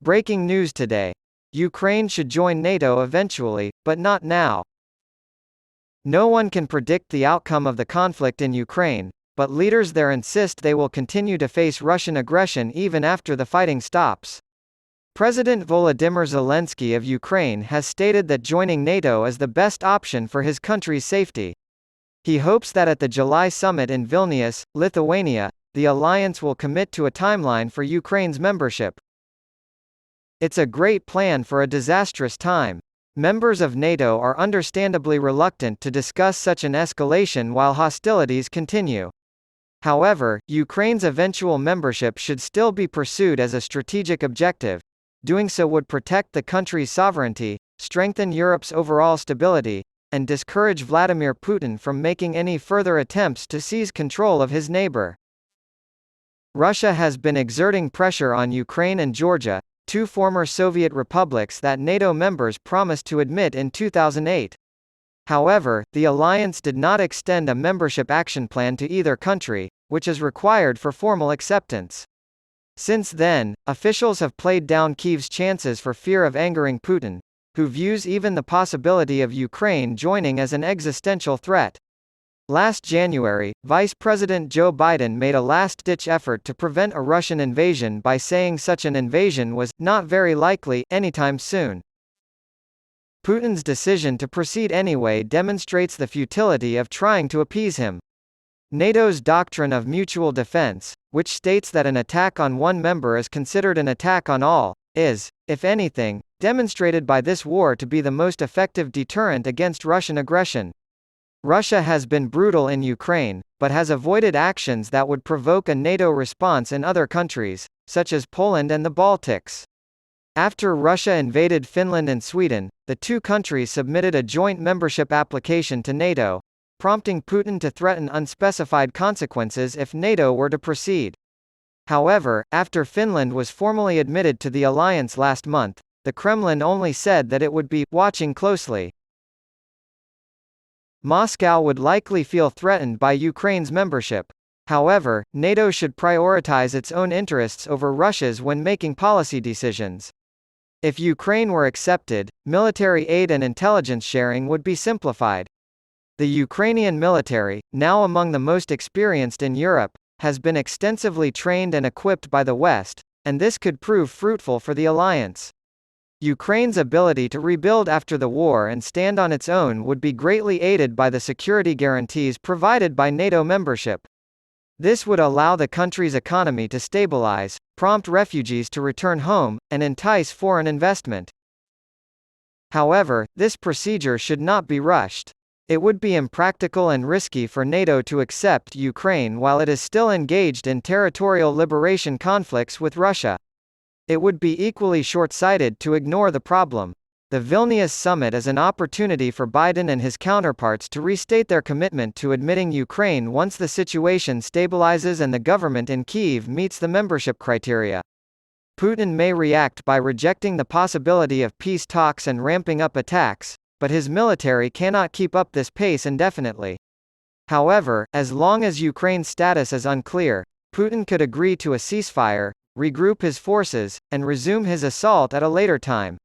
Breaking news today. Ukraine should join NATO eventually, but not now. No one can predict the outcome of the conflict in Ukraine, but leaders there insist they will continue to face Russian aggression even after the fighting stops. President Volodymyr Zelensky of Ukraine has stated that joining NATO is the best option for his country's safety. He hopes that at the July summit in Vilnius, Lithuania, the alliance will commit to a timeline for Ukraine's membership. It's a great plan for a disastrous time. Members of NATO are understandably reluctant to discuss such an escalation while hostilities continue. However, Ukraine's eventual membership should still be pursued as a strategic objective. Doing so would protect the country's sovereignty, strengthen Europe's overall stability, and discourage Vladimir Putin from making any further attempts to seize control of his neighbor. Russia has been exerting pressure on Ukraine and Georgia, two former Soviet republics that NATO members promised to admit in 2008. However, the alliance did not extend a membership action plan to either country, which is required for formal acceptance. Since then, officials have played down Kyiv's chances for fear of angering Putin, who views even the possibility of Ukraine joining as an existential threat. Last January, Vice President Joe Biden made a last-ditch effort to prevent a Russian invasion by saying such an invasion was not very likely anytime soon. Putin's decision to proceed anyway demonstrates the futility of trying to appease him. NATO's doctrine of mutual defense, which states that an attack on one member is considered an attack on all, is, if anything, demonstrated by this war to be the most effective deterrent against Russian aggression. Russia has been brutal in Ukraine, but has avoided actions that would provoke a NATO response in other countries, such as Poland and the Baltics. After Russia invaded Finland and Sweden, the two countries submitted a joint membership application to NATO, prompting Putin to threaten unspecified consequences if NATO were to proceed. However, after Finland was formally admitted to the alliance last month, the Kremlin only said that it would be watching closely. Moscow would likely feel threatened by Ukraine's membership. However, NATO should prioritize its own interests over Russia's when making policy decisions. If Ukraine were accepted, military aid and intelligence sharing would be simplified. The Ukrainian military, now among the most experienced in Europe, has been extensively trained and equipped by the West, and this could prove fruitful for the alliance. Ukraine's ability to rebuild after the war and stand on its own would be greatly aided by the security guarantees provided by NATO membership. This would allow the country's economy to stabilize, prompt refugees to return home, and entice foreign investment. However, this procedure should not be rushed. It would be impractical and risky for NATO to accept Ukraine while it is still engaged in territorial liberation conflicts with Russia. It would be equally short-sighted to ignore the problem. The Vilnius summit is an opportunity for Biden and his counterparts to restate their commitment to admitting Ukraine once the situation stabilizes and the government in Kyiv meets the membership criteria. Putin may react by rejecting the possibility of peace talks and ramping up attacks, but his military cannot keep up this pace indefinitely. However, as long as Ukraine's status is unclear, Putin could agree to a ceasefire, regroup his forces, and resume his assault at a later time.